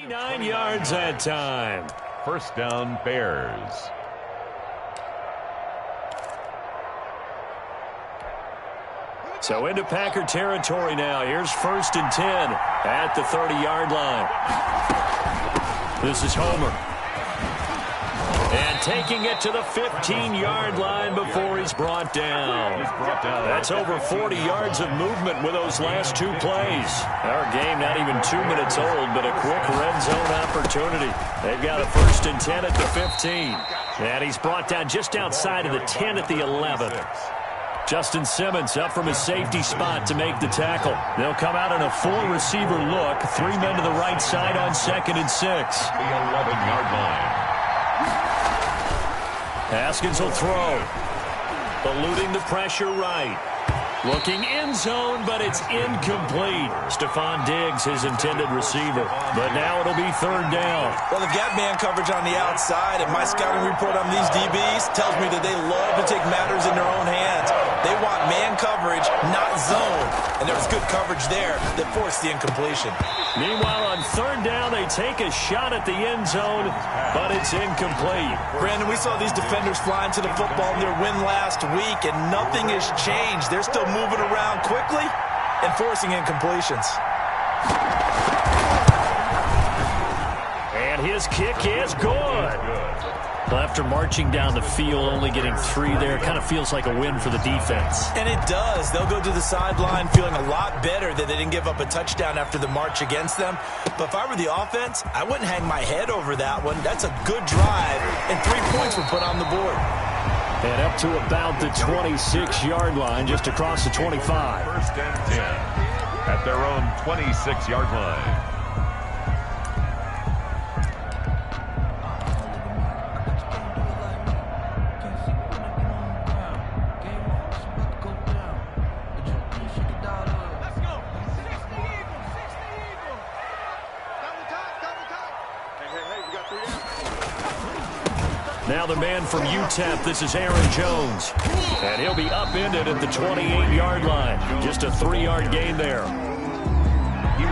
29 yards that time. First down, Bears. So into Packer territory now. Here's 1st and 10 at the 30-yard line. This is Homer. And taking it to the 15-yard line before he's brought down. That's over 40 yards of movement with those last 2 plays. Our game not even 2 minutes old, but a quick red zone opportunity. They've got a 1st and 10 at the 15. And he's brought down just outside of the 10 at the 11. Justin Simmons up from his safety spot to make the tackle. They'll come out in a 4-receiver look. 3 men to the right side on 2nd and 6. The 11-yard line. Haskins will throw. Eluding the pressure right. Looking end zone, but it's incomplete. Stephon Diggs, his intended receiver. But now it'll be 3rd down. Well, they've got man coverage on the outside, and my scouting report on these DBs tells me that they love to take matters in their own hands. They want man coverage, not zone. And there was good coverage there that forced the incompletion. Meanwhile, on 3rd down, they take a shot at the end zone, but it's incomplete. Brandon, we saw these defenders flying to the football in their win last week, and nothing has changed. They're still moving around quickly and forcing incompletions. And his kick is good. Well, after marching down the field, only getting 3 there, kind of feels like a win for the defense. And it does. They'll go to the sideline feeling a lot better that they didn't give up a touchdown after the march against them. But if I were the offense, I wouldn't hang my head over that one. That's a good drive, and 3 points were put on the board. And up to about the 26-yard line, just across the 25. 1st and 10 at their own 26-yard line. Now the man from UTEP, this is Aaron Jones. And he'll be upended at the 28-yard line. Just a 3-yard gain there.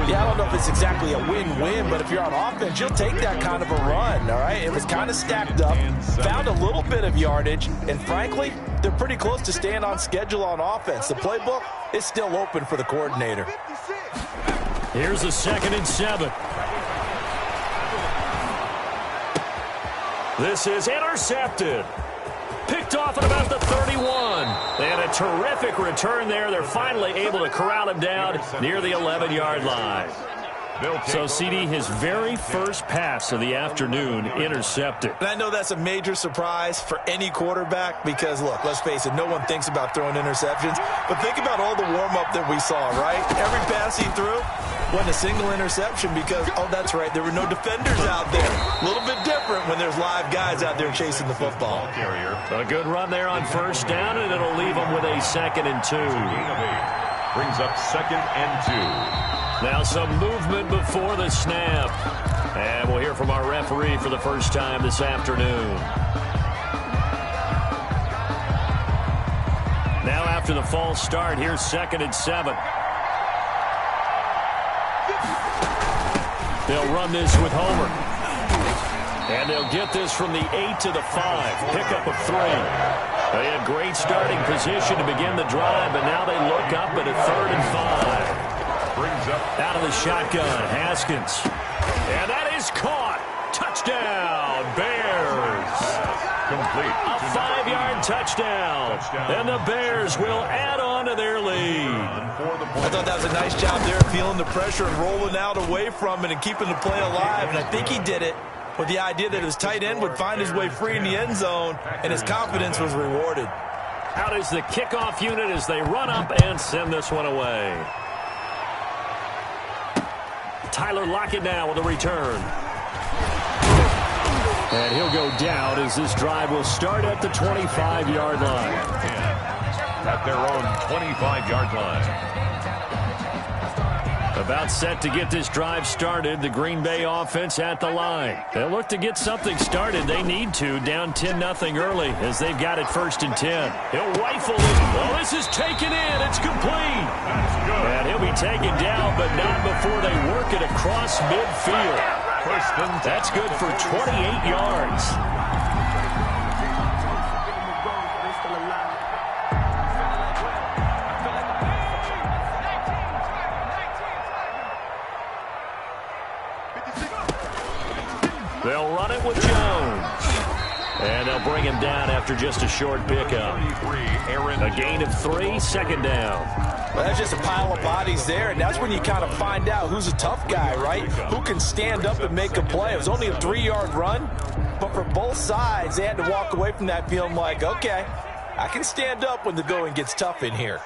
Yeah, I don't know if it's exactly a win-win, but if you're on offense, you'll take that kind of a run, all right? It was kind of stacked up, found a little bit of yardage, and frankly, they're pretty close to staying on schedule on offense. The playbook is still open for the coordinator. Here's a 2nd and 7. This is intercepted. Picked off at about the 31. And a terrific return there. They're finally able to corral him down near the 11-yard line. So, CD, his very first pass of the afternoon intercepted. And I know that's a major surprise for any quarterback because, look, let's face it, no one thinks about throwing interceptions. But think about all the warm-up that we saw, right? Every pass he threw wasn't a single interception because, oh, that's right, there were no defenders out there. A little bit different when there's live guys out there chasing the football. A good run there on 1st down, and it'll leave them with a 2nd and 2. Brings up 2nd and 2. Now some movement before the snap. And we'll hear from our referee for the first time this afternoon. Now after the false start, here's 2nd and 7. They'll run this with Homer. And they'll get this from the 8 to the 5. Pickup of 3. They had great starting position to begin the drive, but now they look up at a 3rd and 5. Brings up out of the shotgun, Haskins. And that is caught. Touchdown, Bears. complete. A 5-yard touchdown. And the Bears will add on to their lead. I thought that was a nice job there, feeling the pressure and rolling out away from it and keeping the play alive. And I think he did it with the idea that his tight end would find his way free in the end zone, and his confidence was rewarded. Out is the kickoff unit as they run up and send this one away. Tyler Lockett now with a return. And he'll go down as this drive will start at the 25-yard line. At their own 25-yard line. About set to get this drive started, the Green Bay offense at the line. They'll look to get something started. They need to, down 10-0 early as they've got it 1st and 10. He'll rifle it. Oh, this is taken in. It's complete. That's good. And he'll be taken down, but not before they work it across midfield. That's good for 28 yards. They'll run it with Jones. And they'll bring him down after just a short pickup. A gain of 3, second down. Well, that's just a pile of bodies there, and that's when you kind of find out who's a tough guy, right? Who can stand up and make a play. It was only a 3-yard run, but for both sides, they had to walk away from that feeling like, okay, I can stand up when the going gets tough in here.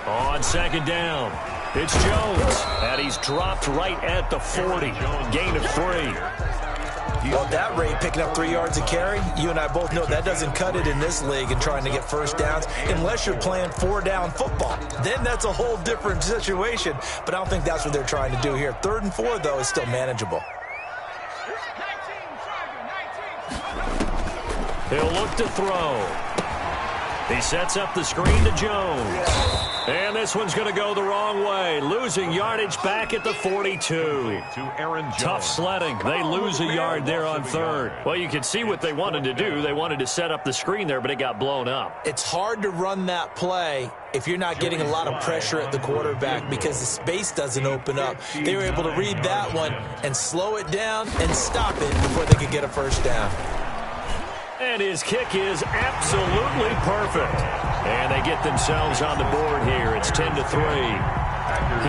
On second down, it's Jones, and he's dropped right at the 40. Gain of 3. Well, that rate, picking up 3 yards a carry, you and I both know that doesn't cut it in this league and trying to get first downs unless you're playing 4-down football. Then that's a whole different situation, but I don't think that's what they're trying to do here. 3rd and 4, though, is still manageable. He'll look to throw. He sets up the screen to Jones. And this one's going to go the wrong way. Losing yardage back at the 42. Tough sledding. They lose a yard there on 3rd. Well, you can see what they wanted to do. They wanted to set up the screen there, but it got blown up. It's hard to run that play if you're not getting a lot of pressure at the quarterback because the space doesn't open up. They were able to read that one and slow it down and stop it before they could get a first down. And his kick is absolutely perfect. And they get themselves on the board here. It's 10-3.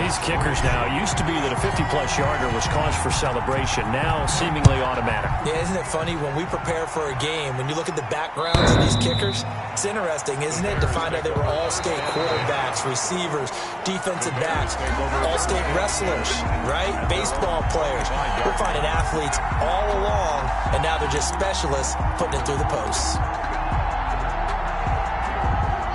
These kickers now, it used to be that a 50-plus yarder was cause for celebration. Now, seemingly automatic. Yeah, isn't it funny when we prepare for a game, when you look at the backgrounds of these kickers, it's interesting, isn't it, to find out they were all-state quarterbacks, receivers, defensive backs, all-state wrestlers, right? Baseball players. We're finding athletes all along, and now they're just specialists putting it through the posts.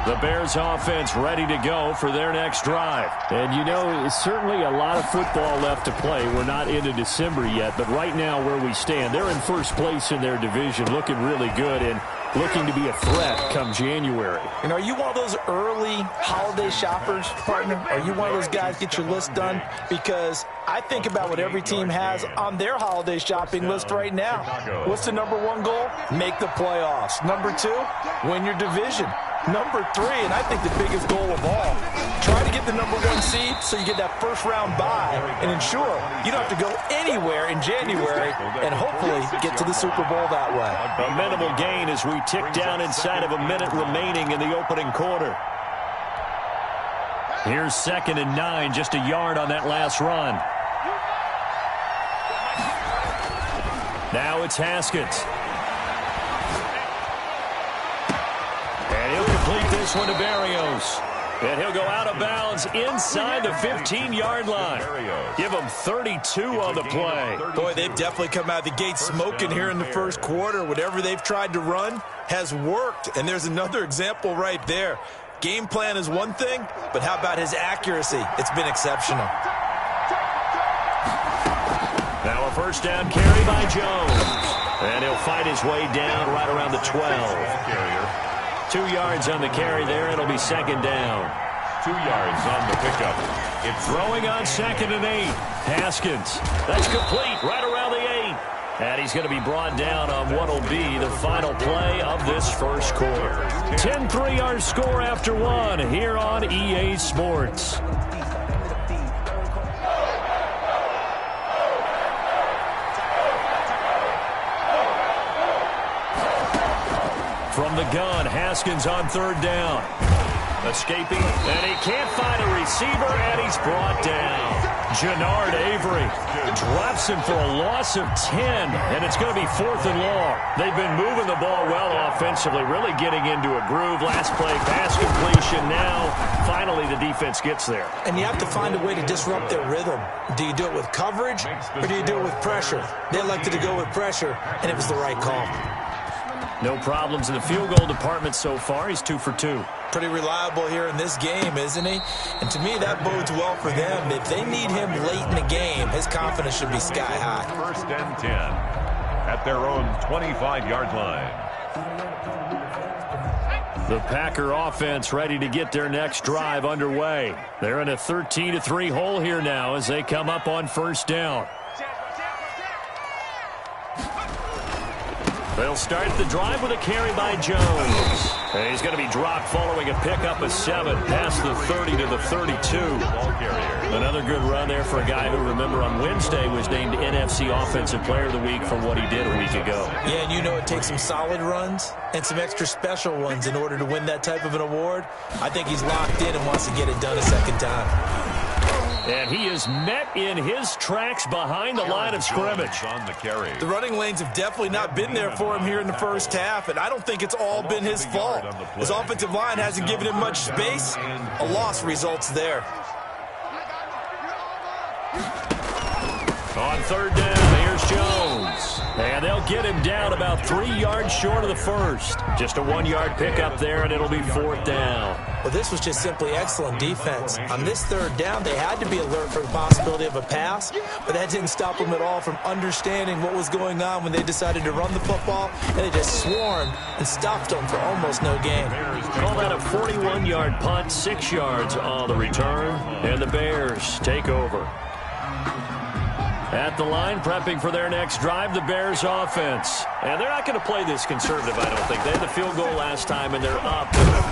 The Bears offense ready to go for their next drive. And, you know, certainly a lot of football left to play. We're not into December yet, but right now where we stand, they're in first place in their division, looking really good and looking to be a threat come January. And are you one of those early holiday shoppers, partner? Are you one of those guys get your list done? Because I think about what every team has on their holiday shopping list right now. What's the #1 goal? Make the playoffs. #2, win your division. #3, and I think the biggest goal of all, try to get the #1 seed so you get that first-round bye and ensure you don't have to go anywhere in January and hopefully get to the Super Bowl that way. A minimal gain as we tick down inside of a minute remaining in the opening quarter. Here's 2nd and 9, just a yard on that last run. Now it's Haskins. And he'll complete this one to Berrios. And he'll go out of bounds inside the 15-yard line. Give them 32 on the play. Boy, they've definitely come out of the gate smoking here in the first quarter. Whatever they've tried to run has worked. And there's another example right there. Game plan is one thing, but how about his accuracy? It's been exceptional. Now a first down carry by Jones. And he'll fight his way down right around the 12. 2 yards on the carry there. It'll be 2nd down. 2 yards on the pickup. It's throwing on 2nd and 8. Haskins. That's complete right around the 8. And he's going to be brought down on what will be the final play of this first quarter. 10-3 our score after 1 here on EA Sports. From the gun, Haskins on 3rd down. Escaping, and he can't find a receiver, and he's brought down. Jannard Avery drops him for a loss of 10, and it's going to be 4th and long. They've been moving the ball well offensively, really getting into a groove. Last play, pass completion. Now, finally, the defense gets there. And you have to find a way to disrupt their rhythm. Do you do it with coverage, or do you do it with pressure? They elected to go with pressure, and it was the right call. No problems in the field goal department so far. He's 2 for 2. Pretty reliable here in this game, isn't he? And to me, that bodes well for them. If they need him late in the game, his confidence should be sky high. 1st and 10 at their own 25-yard line. The Packer offense ready to get their next drive underway. They're in a 13-3 hole here now as they come up on first down. They'll start the drive with a carry by Jones. And he's going to be dropped following a pickup of 7 past the 30 to the 32. Another good run there for a guy who, remember, on Wednesday was named NFC Offensive Player of the Week for what he did a week ago. Yeah, and you know it takes some solid runs and some extra special ones in order to win that type of an award. I think he's locked in and wants to get it done a second time. And he is met in his tracks behind the line of scrimmage. On the carry. The running lanes have definitely not been there for him here in the first half, and I don't think it's all been his fault. His offensive line hasn't given him much space. A loss results there. On third down, here's Jones. And they'll get him down about 3 yards short of the first. Just a 1-yard pickup there, and it'll be fourth down. Well, this was just simply excellent defense. On this third down, they had to be alert for the possibility of a pass, but that didn't stop them at all from understanding what was going on when they decided to run the football, and they just swarmed and stuffed them for almost no gain. Call that a 41-yard punt, 6 yards on the return, and the Bears take over. At the line, prepping for their next drive, the Bears offense. And they're not going to play this conservative, I don't think. They had the field goal last time, and they're up.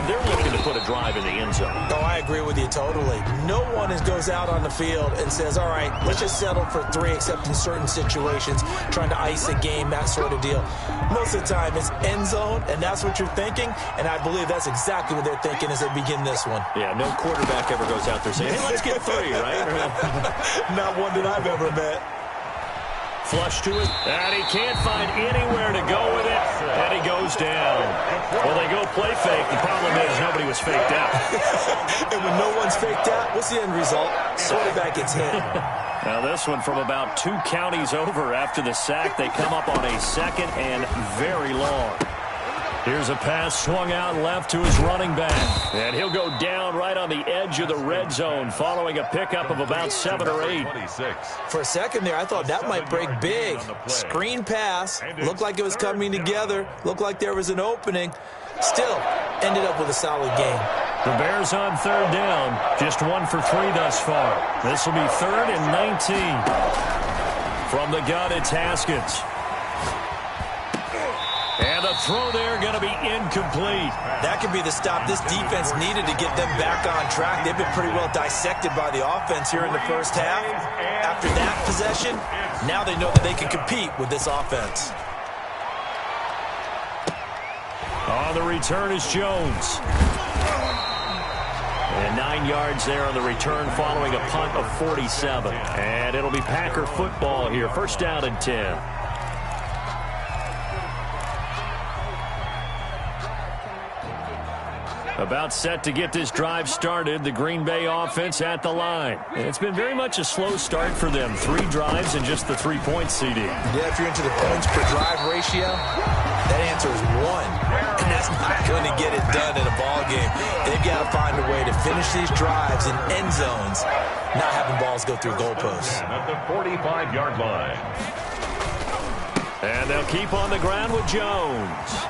They're looking to put a drive in the end zone. Oh, I agree with you totally. No one goes out on the field and says, all right, let's just settle for 3, except in certain situations, trying to ice a game, that sort of deal. Most of the time, it's end zone, and that's what you're thinking, and I believe that's exactly what they're thinking as they begin this one. Yeah, no quarterback ever goes out there saying, hey, let's get 3, right? Not one that I've ever met. Flush to it, and he can't find anywhere to go with it, and he goes down. Well, they go play fake. The problem is nobody was faked out. And when no one's faked out, what's the end result? Quarterback gets hit. Now this one from about 2 counties over after the sack. They come up on a second and very long. Here's a pass swung out left to his running back. And he'll go down right on the edge of the red zone following a pickup of about 7 or 8. For a second there, I thought that might break big. Screen pass. Looked like it was coming together. Looked like there was an opening. Still, ended up with a solid game. The Bears on third down. Just 1 for 3 thus far. This will be 3rd and 19. From the gun, it's Haskins. And the throw there going to be incomplete. That could be the stop this defense needed to get them back on track. They've been pretty well dissected by the offense here in the first half. After that possession, now they know that they can compete with this offense. On the return is Jones. And 9 yards there on the return following a punt of 47. And it'll be Packer football here. First down and 10. About set to get this drive started, the Green Bay offense at the line. And it's been very much a slow start for them. 3 drives and just the 3-point CD. Yeah, if you're into the points per drive ratio, that answer is 1. And that's not going to get it done in a ball game. They've got to find a way to finish these drives in end zones, not having balls go through goalposts. At the 45-yard line. And they'll keep on the ground with Jones.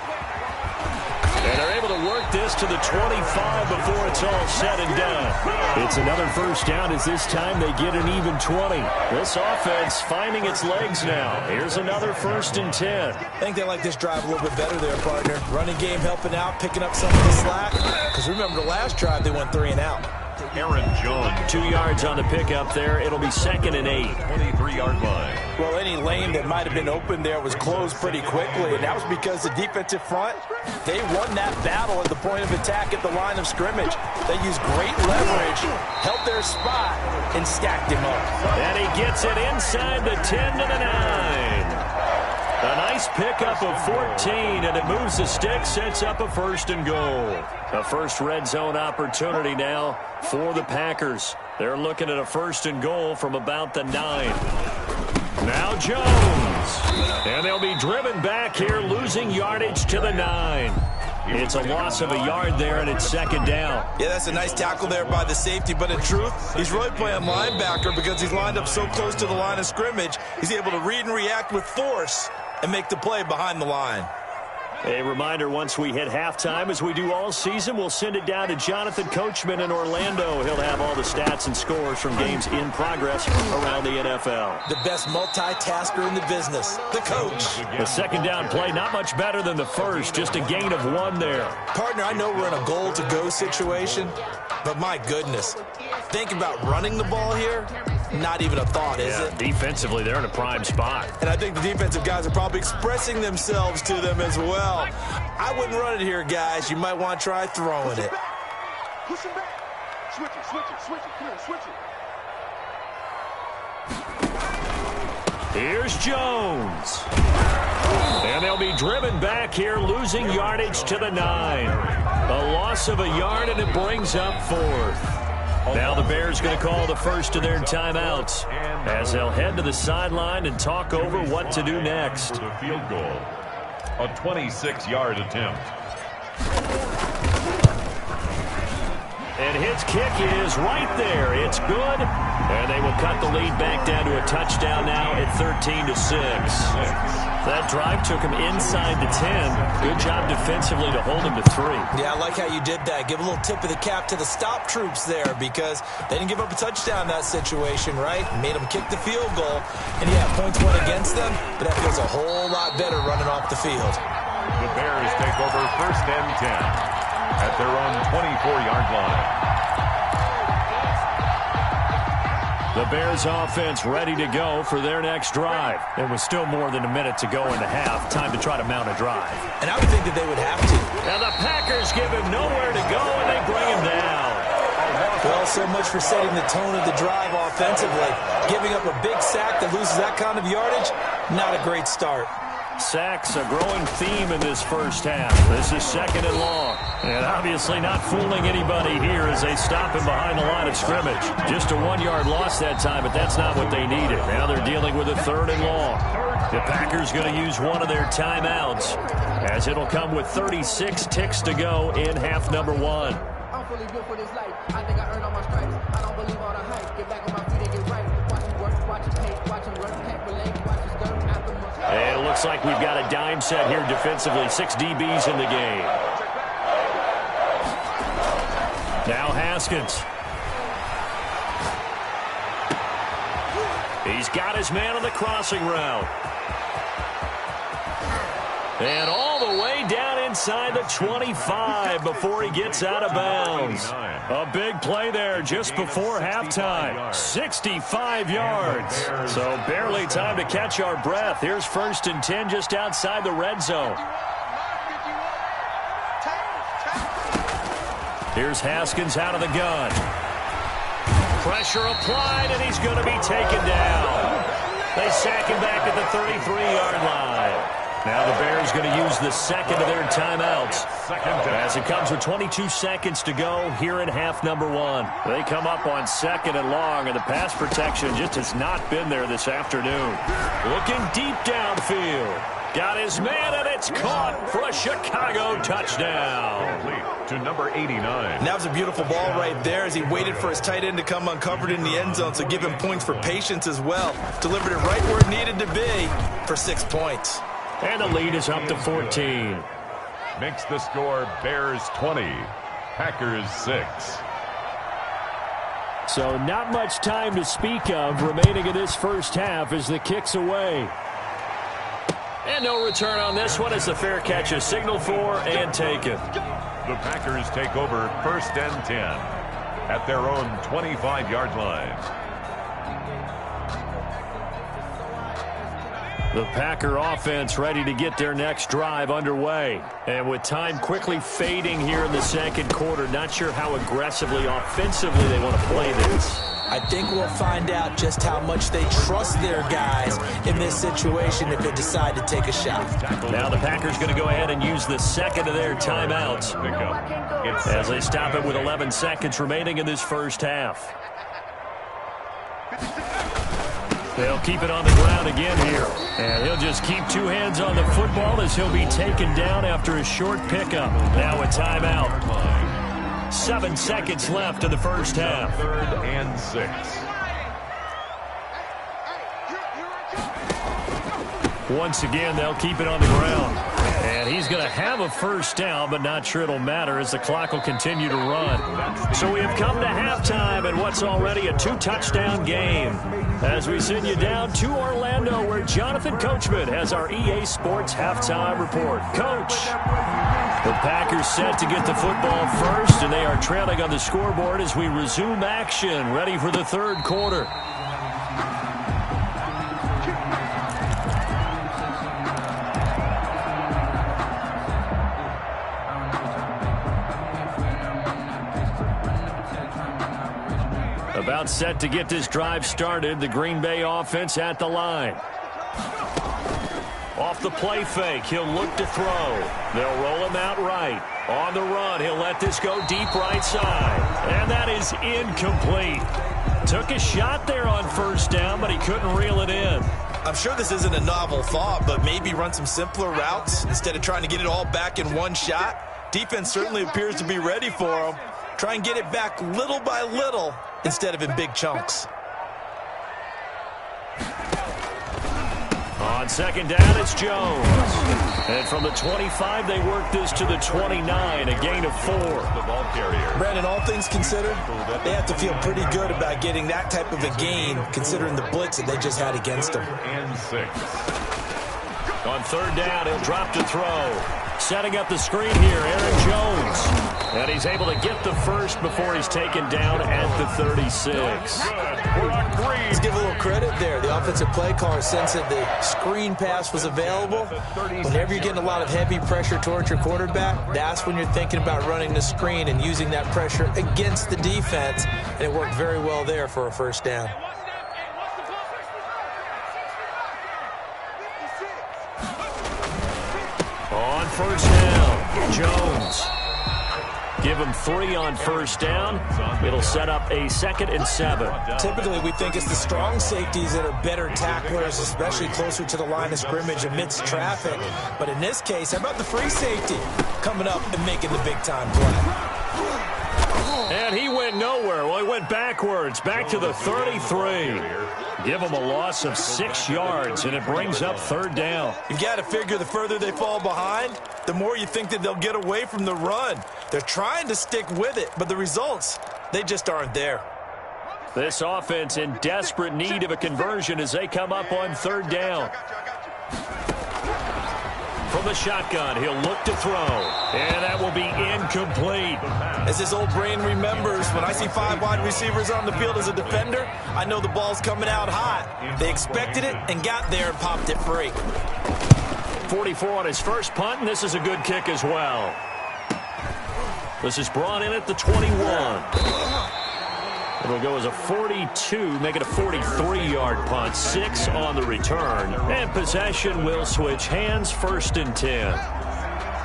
And they're able to work this to the 25 before it's all said and done. It's another first down as this time they get an even 20. This offense finding its legs now. Here's another 1st and 10. I think they like this drive a little bit better there, partner. Running game helping out, picking up some of the slack. Because remember the last drive they went 3 and out. Aaron Jones. 2 yards on the pickup there. It'll be 2nd and 8. 23-yard line. Well, any lane that might have been open there was closed pretty quickly, and that was because the defensive front, they won that battle at the point of attack at the line of scrimmage. They used great leverage, held their spot, and stacked him up. And he gets it inside the 10 to the 9. A nice pickup of 14, and it moves the stick, sets up a 1st and goal. A first red zone opportunity now for the Packers. They're looking at a 1st and goal from about the 9. Now Jones. And they'll be driven back here, losing yardage to the 9. It's a loss of a yard there, and it's 2nd down. Yeah, that's a nice tackle there by the safety, but in truth, he's really playing linebacker because he's lined up so close to the line of scrimmage. He's able to read and react with force and make the play behind the line. A reminder, once we hit halftime, as we do all season, we'll send it down to Jonathan Coachman in Orlando. He'll have all the stats and scores from games in progress around the NFL. The best multitasker in the business, the coach. The second down play, not much better than the first, just a gain of 1 there. Partner, I know we're in a goal-to-go situation, but my goodness, think about running the ball here. Not even a thought, is it? Defensively, they're in a prime spot. And I think the defensive guys are probably expressing themselves to them as well. I wouldn't run it here, guys. You might want to try throwing it. Push him back. Switch it. Come on, switch it. Here's Jones. And they'll be driven back here, losing yardage to the 9. A loss of a yard, and it brings up 4th. Now the Bears going to call the first of their timeouts as they'll head to the sideline and talk over what to do next. The field goal, a 26-yard attempt. And his kick is right there. It's good. And they will cut the lead back down to a touchdown now at 13-6. That drive took him inside the 10. Good job defensively to hold him to 3. Yeah, I like how you did that. Give a little tip of the cap to the stop troops there because they didn't give up a touchdown in that situation, right? Made them kick the field goal. And yeah, points went against them, but that feels a whole lot better running off the field. The Bears take over 1st and 10 at their own 24-yard line. The Bears offense ready to go for their next drive. There was still more than a minute to go in the half. Time to try to mount a drive. And I would think that they would have to. And the Packers give him nowhere to go, and they bring him down. Well, so much for setting the tone of the drive offensively. Giving up a big sack that loses that kind of yardage, not a great start. Sacks, a growing theme in this first half. This is 2nd and long. And obviously not fooling anybody here as they stop him behind the line of scrimmage. Just a 1-yard loss that time, but that's not what they needed. Now they're dealing with a 3rd and long. The Packers going to use one of their timeouts as it'll come with 36 ticks to go in half number 1. I'm fully built for this life. I think I earned all my stripes. I don't believe all the hype. Get back on my feet and get right. Watch him work, watch him hate, watch him run, can't relate, watch his dirt after much. And it looks like we've got a dime set here defensively. 6 DBs in the game. Now Haskins. He's got his man on the crossing route. And all the way down inside the 25 before he gets out of bounds. A big play there just before halftime. 65 yards. So barely time to catch our breath. Here's 1st and 10 just outside the red zone. Here's Haskins out of the gun. Pressure applied, and he's going to be taken down. They sack him back at the 33-yard line. Now the Bears going to use the 2nd of their timeouts as it comes with 22 seconds to go here in half number 1. They come up on 2nd and long, and the pass protection just has not been there this afternoon. Looking deep downfield. Got his man, and it's caught for a Chicago touchdown. To number 89. That was a beautiful ball right there as he waited for his tight end to come uncovered in the end zone, so give him points for patience as well. Delivered it right where it needed to be for 6 points. And the lead is up to 14. Makes the score Bears 20, Packers 6. So not much time to speak of remaining in this first half as the kick's away. And no return on this one as the fair catch is signaled for and taken. The Packers take over 1st and 10 at their own 25-yard line. The Packer offense ready to get their next drive underway. And with time quickly fading here in the 2nd quarter, not sure how aggressively, offensively they want to play this. I think we'll find out just how much they trust their guys in this situation if they decide to take a shot. Now the Packers going to go ahead and use the 2nd of their timeouts as they stop it with 11 seconds remaining in this first half. They'll keep it on the ground again here. And he'll just keep 2 hands on the football as he'll be taken down after a short pickup. Now a timeout. 7 seconds left in the first half. 3rd and 6. Once again, they'll keep it on the ground. And And he's going to have a first down, but not sure it'll matter as the clock will continue to run. So we have come to halftime in what's already a 2-touchdown game. As we send you down to Orlando, where Jonathan Coachman has our EA Sports halftime report. Coach. The Packers set to get the football first, and they are trailing on the scoreboard as we resume action, ready for the third quarter. About set to get this drive started, the Green Bay offense at the line. Off the play fake, he'll look to throw. They'll roll him out right. On the run, he'll let this go deep right side. And that is incomplete. Took a shot there on first down, but he couldn't reel it in. I'm sure this isn't a novel thought, but maybe run some simpler routes instead of trying to get it all back in one shot. Defense certainly appears to be ready for him. Try and get it back little by little instead of in big chunks. On second down, it's Jones. And from the 25, they work this to the 29, a gain of 4. The ball carrier. Brandon, all things considered, they have to feel pretty good about getting that type of a gain, considering the blitz that they just had against them. And 6. On third down, he'll drop to throw. Setting up the screen here, Aaron Jones. And he's able to get the first before he's taken down at the 36. Let's give a little credit there. The offensive play caller sensed that the screen pass was available. Whenever you're getting a lot of heavy pressure towards your quarterback, that's when you're thinking about running the screen and using that pressure against the defense. And it worked very well there for a first down. On first down, Jones. Give him 3 on first down. It'll set up a 2nd and 7. Typically, we think it's the strong safeties that are better tacklers, especially closer to the line of scrimmage amidst traffic. But in this case, how about the free safety coming up and making the big-time play? And he went nowhere. Well, he went backwards, back to the 33. Give him a loss of 6 yards, and it brings up third down. You've got to figure the further they fall behind, the more you think that they'll get away from the run. They're trying to stick with it, but the results, they just aren't there. This offense in desperate need of a conversion as they come up on third down. From the shotgun, he'll look to throw, and that will be incomplete. As his old brain remembers, when I see 5 wide receivers on the field as a defender, I know the ball's coming out hot. They expected it and got there and popped it free. 44 on his first punt, and this is a good kick as well. This is brought in at the 21. It'll go as a 42, make it a 43-yard punt, 6 on the return. And possession will switch hands, 1st and 10.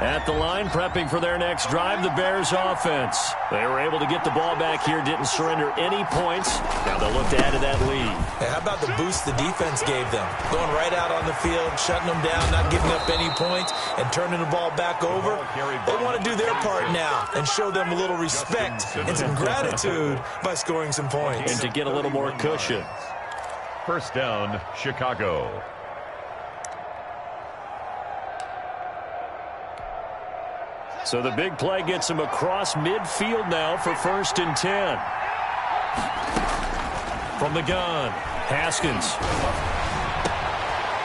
At the line, prepping for their next drive, the Bears offense. They were able to get the ball back here, didn't surrender any points. Now they'll look to add to that lead. Hey, how about the boost the defense gave them? Going right out on the field, shutting them down, not giving up any points, and turning the ball back over. They want to do their part now and show them a little respect and some gratitude by scoring some points. And to get a little more cushion. First down, Chicago. So the big play gets him across midfield now for 1st and 10. From the gun, Haskins.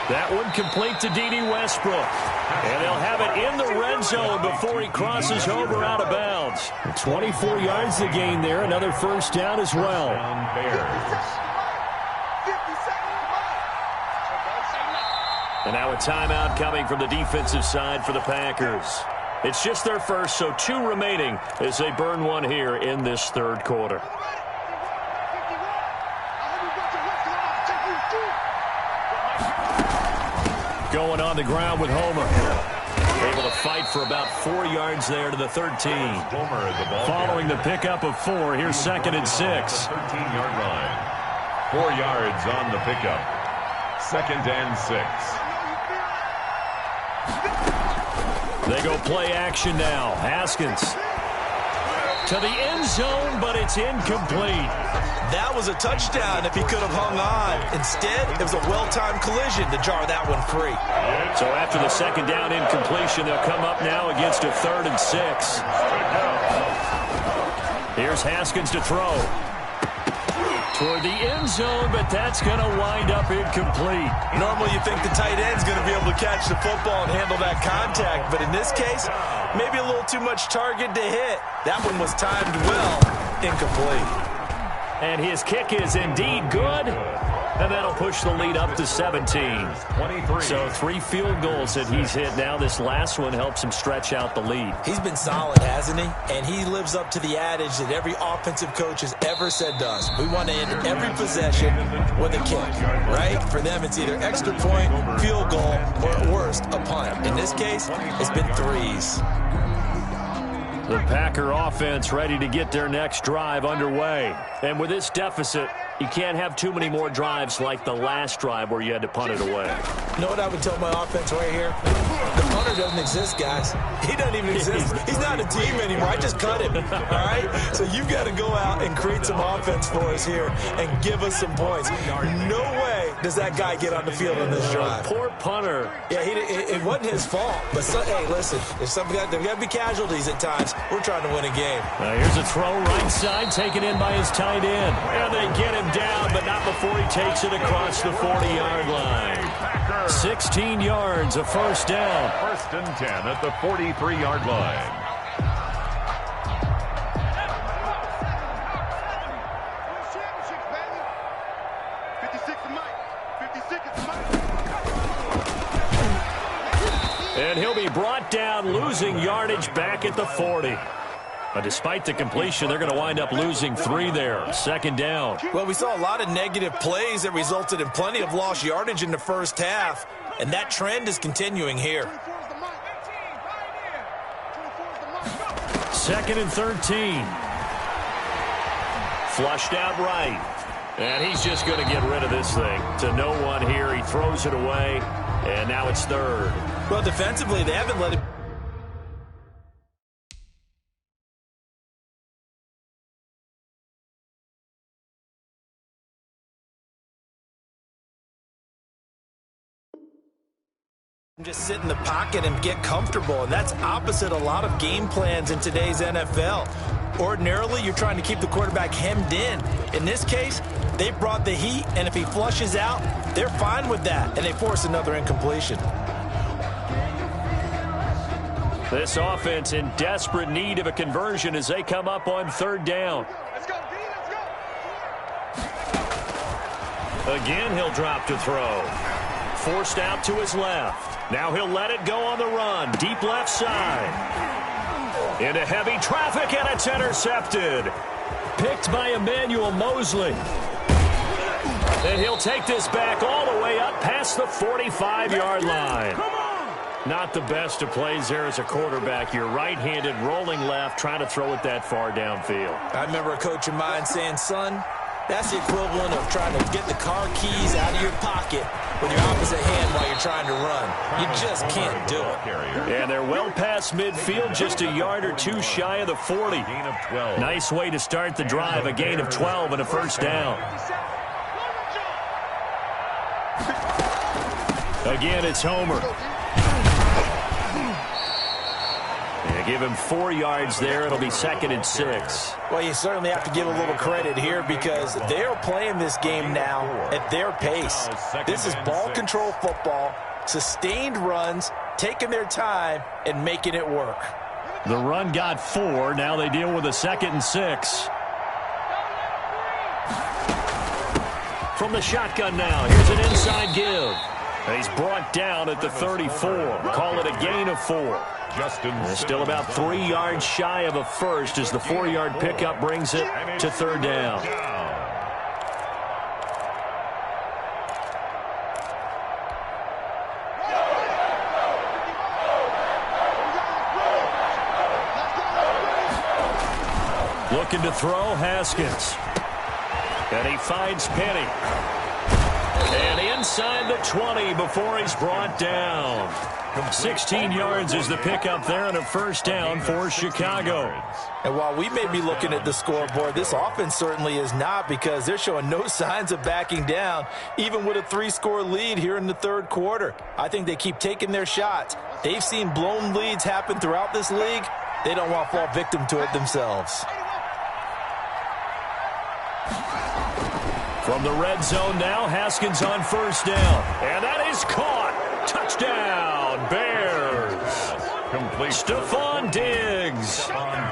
That one complete to D.D. Westbrook. And they'll have it in the red zone before he crosses over out of bounds. 24 yards to gain there, another first down as well. And now a timeout coming from the defensive side for the Packers. It's just their first, so 2 remaining as they burn one here in this third quarter. Going on the ground with Homer. Able to fight for about 4 yards there to the 13. Following the pickup of 4, here's 2nd and 6. 13-yard line. 4 yards on the pickup. 2nd and 6. They go play action now. Haskins. To the end zone, but it's incomplete. That was a touchdown if he could have hung on. Instead, it was a well-timed collision to jar that one free. So after the second down incompletion, they'll come up now against a 3rd and 6. Here's Haskins to throw. Toward the end zone, but that's going to wind up incomplete. Normally you think the tight end's going to be able to catch the football and handle that contact, but in this case, maybe a little too much target to hit. That one was timed well, incomplete. And his kick is indeed good, and that'll push the lead up to 17. So 3 field goals that he's hit now. This last one helps him stretch out the lead. He's been solid, hasn't he? And he lives up to the adage that every offensive coach has ever said to us. We want to end every possession with a kick, right? For them, it's either extra point, field goal, or at worst, a punt. In this case, it's been 3s. The Packer offense ready to get their next drive underway. And with this deficit, you can't have too many more drives like the last drive where you had to punt it away. You know what I would tell my offense right here? The punter doesn't exist, guys. He doesn't even exist. He's not a team anymore. I just cut him, all right? So you've got to go out and create some offense for us here and give us some points. No way does that guy get on the field on this drive. Poor punter. Yeah, it wasn't his fault. But, hey, listen, there's got to be casualties at times. We're trying to win a game. Here's a throw right side, taken in by his tight end. And they get him down, but not before he takes it across the 40-yard line. 16 yards, a first down. 1st and 10 at the 43-yard line. And he'll be brought down, losing yardage back at the 40. But despite the completion, they're going to wind up losing 3 there. 2nd down. Well, we saw a lot of negative plays that resulted in plenty of lost yardage in the first half, and that trend is continuing here. 2nd and 13. Flushed out right. And he's just going to get rid of this thing. To no one here. He throws it away, and now it's 3rd. Well, defensively, they haven't let it. Just sit in the pocket and get comfortable, and that's opposite a lot of game plans in today's NFL. Ordinarily, you're trying to keep the quarterback hemmed in. In this case, they brought the heat, and if he flushes out, they're fine with that, and they force another incompletion. This offense in desperate need of a conversion as they come up on 3rd down. Let's go, D, let's go. Again, he'll drop to throw. Forced out to his left. Now he'll let it go on the run. Deep left side. Into heavy traffic, and it's intercepted. Picked by Emmanuel Mosley. And he'll take this back all the way up past the 45-yard line. Not the best of plays there as a quarterback. You're right-handed, rolling left, trying to throw it that far downfield. I remember a coach of mine saying, son, that's the equivalent of trying to get the car keys out of your pocket with your opposite hand while you're trying to run. You just can't do it. And they're well past midfield, just a yard or 2 shy of the 40. Nice way to start the drive, a gain of 12 and a first down. Again, it's Homer. Give him 4 yards there. It'll be 2nd and 6. Well, you certainly have to give a little credit here because they're playing this game now at their pace. This is ball control football, sustained runs, taking their time, and making it work. The run got 4. Now they deal with a 2nd and 6. From the shotgun now, here's an inside give. And he's brought down at the 34. Call it a gain of 4. Still about 3 yards shy of a first as the 4-yard pickup brings it to 3rd down. Looking to throw, Haskins. And he finds Penny. And inside the 20 before he's brought down. 16 yards is the pickup there on a first down for Chicago. And while we may be looking at the scoreboard, this offense certainly is not, because they're showing no signs of backing down, even with a 3-score lead here in the third quarter. I think they keep taking their shots. They've seen blown leads happen throughout this league. They don't want to fall victim to it themselves. From the red zone now, Haskins on first down. And that is caught. Touchdown, Bears. Complete. Stephon Diggs.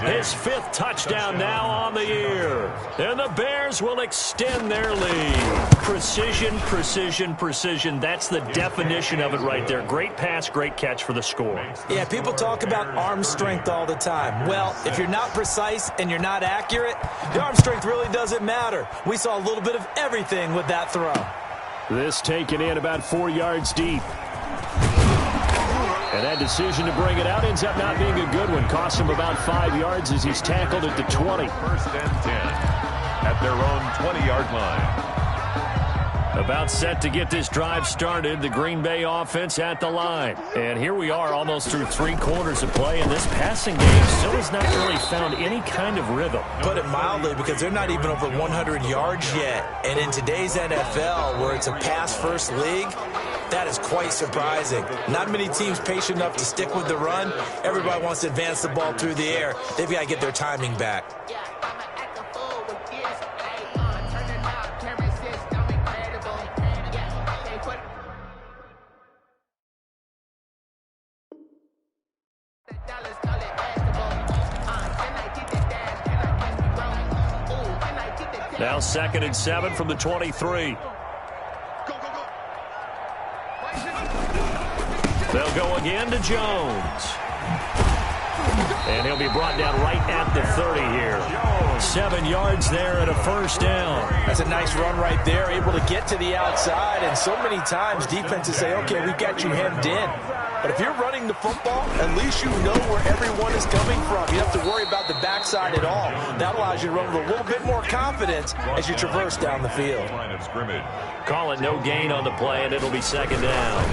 His 5th touchdown now on the year. And the Bears will extend their lead. Precision, precision, precision. That's the definition of it right there. Great pass, great catch for the score. Yeah, people talk about arm strength all the time. Well, if you're not precise and you're not accurate, the arm strength really doesn't matter. We saw a little bit of everything with that throw. This taken in about 4 yards deep. And that decision to bring it out ends up not being a good one. Cost him about 5 yards as he's tackled at the 20. First and 10 at their own 20-yard line. About set to get this drive started, the Green Bay offense at the line. And here we are almost through 3 quarters of play, and this passing game still has not really found any kind of rhythm. Put it mildly, because they're not even over 100 yards yet. And in today's NFL, where it's a pass-first league, that is quite surprising. Not many teams patient enough to stick with the run. Everybody wants to advance the ball through the air. They've got to get their timing back. Now 2nd and 7 from the 23. They'll go again to Jones. And he'll be brought down right at the 30 here. 7 yards there and a first down. That's a nice run right there, able to get to the outside. And so many times defenses say, okay, we've got you hemmed in. But if you're running the football, at least you know where everyone is coming from. You don't have to worry about the backside at all. That allows you to run with a little bit more confidence as you traverse down the field. Call it no gain on the play, and it'll be 2nd down.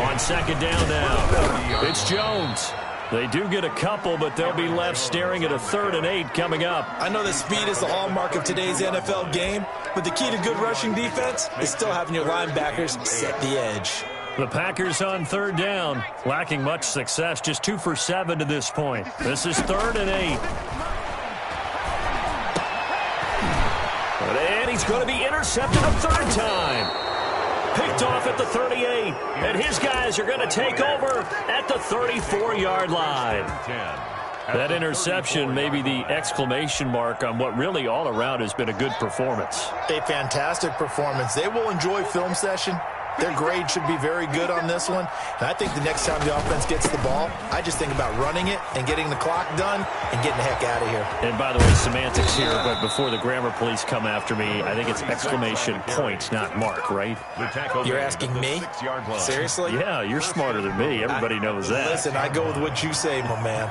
On 2nd down now, it's Jones. They do get a couple, but they'll be left staring at a 3rd and 8 coming up. I know that speed is the hallmark of today's NFL game, but the key to good rushing defense is still having your linebackers set the edge. The Packers on 3rd down, lacking much success, just 2 for 7 to this point. This is 3rd and 8. And he's going to be intercepted a 3rd time. Picked off at the 38, and his guys are going to take over at the 34-yard line. That interception may be the exclamation mark on what really all around has been a good performance. A fantastic performance. They will enjoy film session. Their grade should be very good on this one. And I think the next time the offense gets the ball, I just think about running it and getting the clock done and getting the heck out of here. And by the way, semantics here, but before the grammar police come after me, I think it's exclamation point, not mark, right? You're asking me? Seriously? Yeah, you're smarter than me. Everybody knows that. Listen, I go with what you say, my man.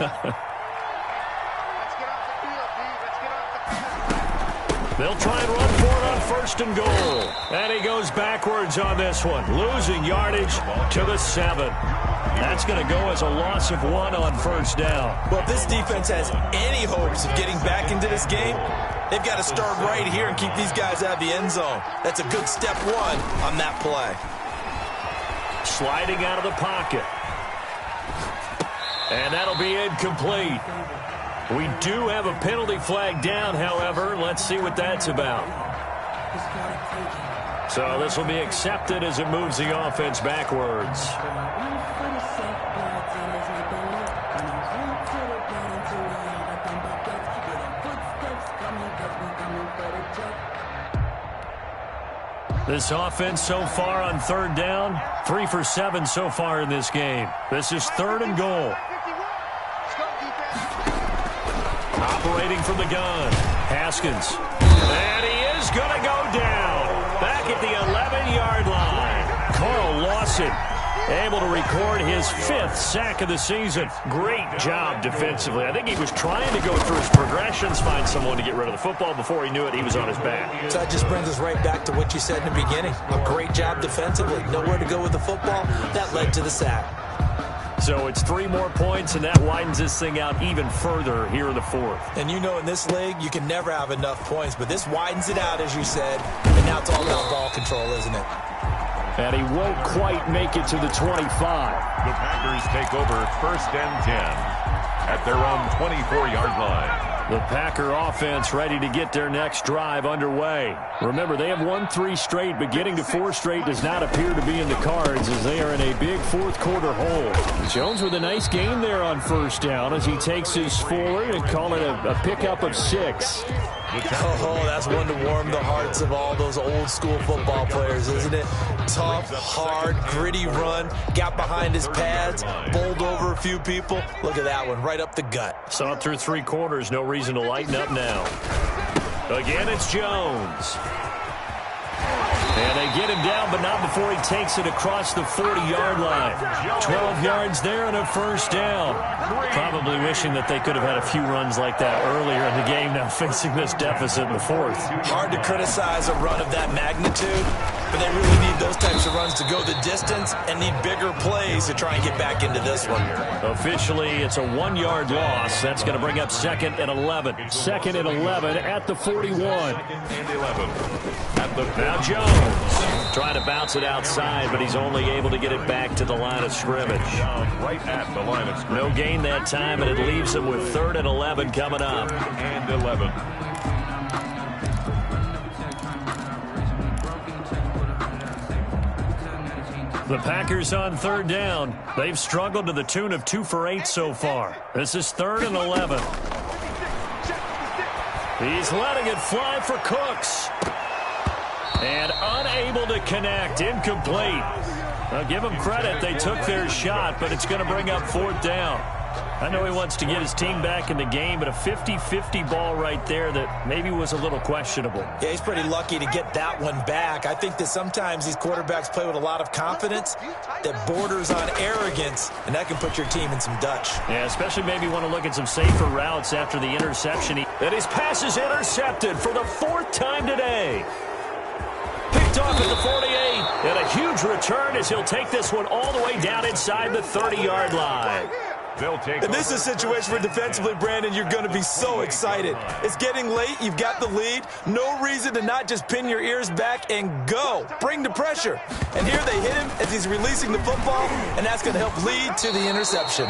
They'll try and run for it on 1st and goal. And he goes backwards on this one, losing yardage to the 7. That's going to go as a loss of 1 on 1st down. Well, if this defense has any hopes of getting back into this game, they've got to start right here and keep these guys out of the end zone. That's a good step 1 on that play. Sliding out of the pocket. And that'll be incomplete. We do have a penalty flag down, however. Let's see what that's about. So this will be accepted as it moves the offense backwards. This offense so far on 3rd down, 3 for 7 so far in this game. This is 3rd and goal. Operating from the gun, Haskins. And he is going to go down. Back at the 11-yard line. Carl Lawson able to record his 5th sack of the season. Great job defensively. I think he was trying to go through his progressions, find someone to get rid of the football. Before he knew it, he was on his back. So that just brings us right back to what you said in the beginning. A great job defensively. Nowhere to go with the football. That led to the sack. So it's 3 more points, and that widens this thing out even further here in the fourth. And you know in this league, you can never have enough points, but this widens it out, as you said, and now it's all about ball control, isn't it? And he won't quite make it to the 25. The Packers take over 1st and 10 at their own 24-yard line. The Packer offense ready to get their next drive underway. Remember, they have won 3 straight, but getting to 4 straight does not appear to be in the cards as they are in a big fourth-quarter hole. Jones with a nice gain there on 1st down as he takes his forward and call it a pickup of 6. Oh, that's one to warm the hearts of all those old-school football players, isn't it? Tough, hard, gritty run, got behind his pads, bowled over a few people. Look at that one, right up the gut. Saw it through 3 quarters, no reason to lighten up now. Again, it's Jones. And they get him down, but not before he takes it across the 40-yard line. 12 yards there and a 1st down. Probably wishing that they could have had a few runs like that earlier in the game, now facing this deficit in the 4th. Hard to criticize a run of that magnitude, but they really need those types of runs to go the distance and need bigger plays to try and get back into this one. Officially, it's a 1-yard loss. That's going to bring up 2nd and 11. 2nd and 11 at the 41. And 11 at the now Jones trying to bounce it outside, but he's only able to get it back to the line of scrimmage. right at the line of scrimmage. No gain that time, and it leaves him with 3rd and 11 coming up. And 11. The Packers on 3rd down. They've struggled to the tune of 2 for 8 so far. This is 3rd and 11. He's letting it fly for Cooks. And unable to connect. Incomplete. I'll give them credit. They took their shot, but it's going to bring up 4th down. I know he wants to get his team back in the game, but a 50-50 ball right there that maybe was a little questionable. Yeah, he's pretty lucky to get that one back. I think that sometimes these quarterbacks play with a lot of confidence that borders on arrogance, and that can put your team in some Dutch. Yeah, especially maybe want to look at some safer routes after the interception. And his pass is intercepted for the 4th time today. Picked off at the 48, and a huge return as he'll take this one all the way down inside the 30-yard line. And this is a situation where defensively, Brandon, you're going to be so excited. It's getting late. You've got the lead. No reason to not just pin your ears back and go. Bring the pressure. And here they hit him as he's releasing the football, and that's going to help lead to the interception.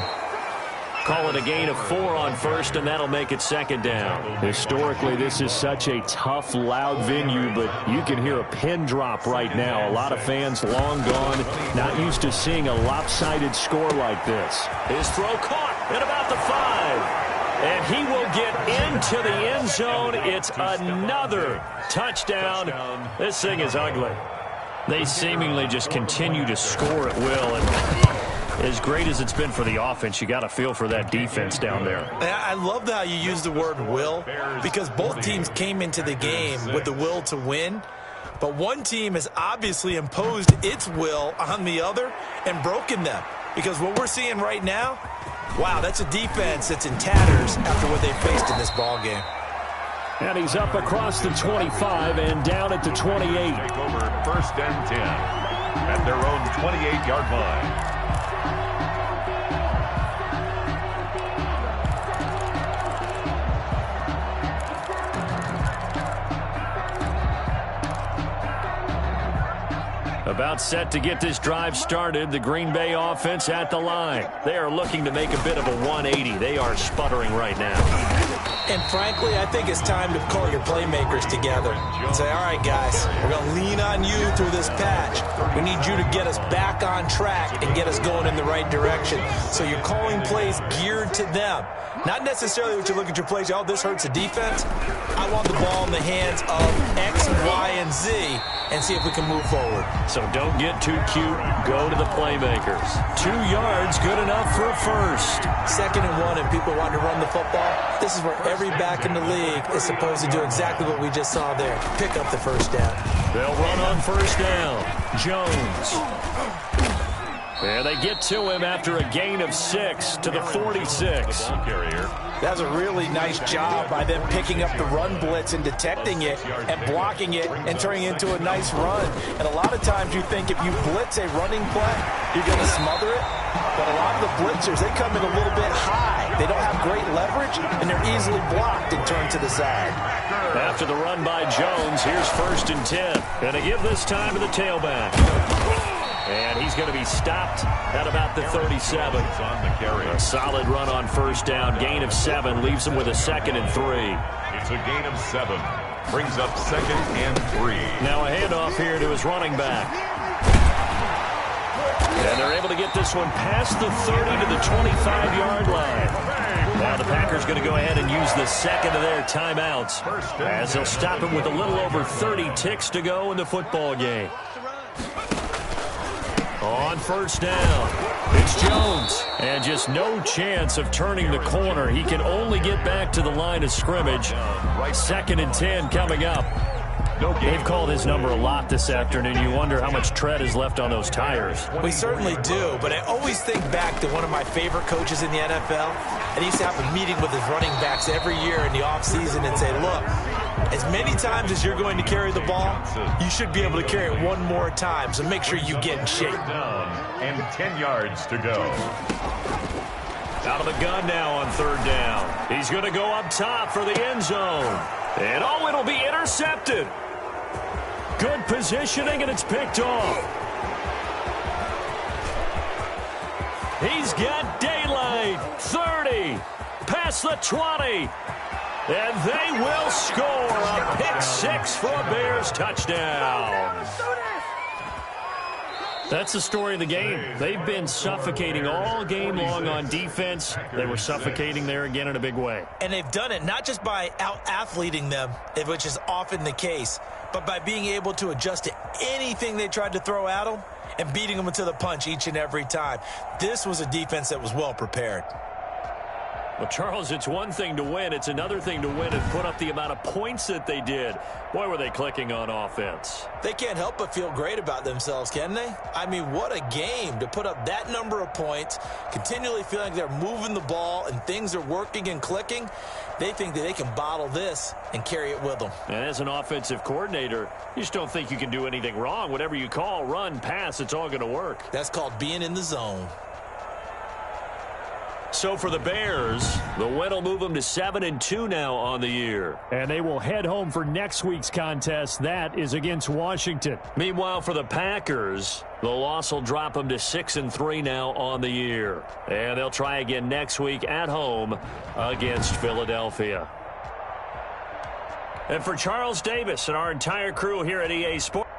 Call it a gain of 4 on 1st, and that'll make it 2nd down. Historically, this is such a tough, loud venue, but you can hear a pin drop right now. A lot of fans long gone, not used to seeing a lopsided score like this. His throw caught at about the 5. And he will get into the end zone. It's another touchdown. This thing is ugly. They seemingly just continue to score at will, and as great as it's been for the offense, you got to feel for that defense down there. I love how you use the word will, because both teams came into the game with the will to win, but one team has obviously imposed its will on the other and broken them. Because what we're seeing right now, wow, that's a defense that's in tatters after what they faced in this ball game. And he's up across the 25 and down at the 28. Take over 1st and 10 at their own 28-yard line. About set to get this drive started. The Green Bay offense at the line. They are looking to make a bit of a 180. They are sputtering right now. And frankly, I think it's time to call your playmakers together and say, all right, guys, we're going to lean on you through this patch. We need you to get us back on track and get us going in the right direction. So you're calling plays geared to them. Not necessarily what you look at your plays, oh, this hurts the defense. I want the ball in the hands of X, Y, and Z and see if we can move forward. So don't get too cute. Go to the playmakers. 2 yards, good enough for a 1st. 2nd and 1, and people want to run the football. This is where every back in the league is supposed to do exactly what we just saw there. Pick up the 1st down. They'll run on 1st down. Jones. And they get to him after a gain of 6 to the 46. That's a really nice job by them picking up the run blitz and detecting it and blocking it and turning it into a nice run. And a lot of times you think if you blitz a running play, you're going to smother it. but a lot of the blitzers, they come in a little bit high. They don't have great leverage, and they're easily blocked and turned to the side. After the run by Jones, here's 1st and 10. Going to give this time to the tailback. And he's going to be stopped at about the 37. A solid run on 1st down. Gain of 7 leaves him with a 2nd and 3. It's a gain of 7. Brings up 2nd and 3. Now a handoff here to his running back. And they're able to get this one past the 30 to the 25-yard line. Now the Packers going to go ahead and use the 2nd of their timeouts as they'll stop him with a little over 30 ticks to go in the football game. On 1st down, it's Jones. And just no chance of turning the corner. He can only get back to the line of scrimmage. 2nd and 10 coming up. They've called his number a lot this afternoon. You wonder how much tread is left on those tires. We certainly do, but I always think back to one of my favorite coaches in the NFL. And he used to have a meeting with his running backs every year in the offseason and say, look, as many times as you're going to carry the ball, you should be able to carry it one more time, so make sure you get in shape. And 10 yards to go. Out of the gun now on 3rd down. He's going to go up top for the end zone. And oh, it'll be intercepted. Good positioning, and it's picked off. He's got daylight. 30. Past the 20. And they will score a pick 6 for a Bears touchdown. That's the story of the game. They've been suffocating all game long on defense. They were suffocating there again in a big way. And they've done it not just by out-athleting them, which is often the case, but by being able to adjust to anything they tried to throw at them and beating them to the punch each and every time. This was a defense that was well prepared. Well, Charles, it's one thing to win. It's another thing to win and put up the amount of points that they did. Boy, were they clicking on offense. They can't help but feel great about themselves, can they? I mean, what a game to put up that number of points, continually feeling like they're moving the ball and things are working and clicking. They think that they can bottle this and carry it with them. And as an offensive coordinator, you just don't think you can do anything wrong. Whatever you call, run, pass, it's all going to work. That's called being in the zone. So for the Bears, the win will move them to 7-2 now on the year. And they will head home for next week's contest. That is against Washington. Meanwhile, for the Packers, the loss will drop them to 6-3 now on the year. And they'll try again next week at home against Philadelphia. And for Charles Davis and our entire crew here at EA Sports,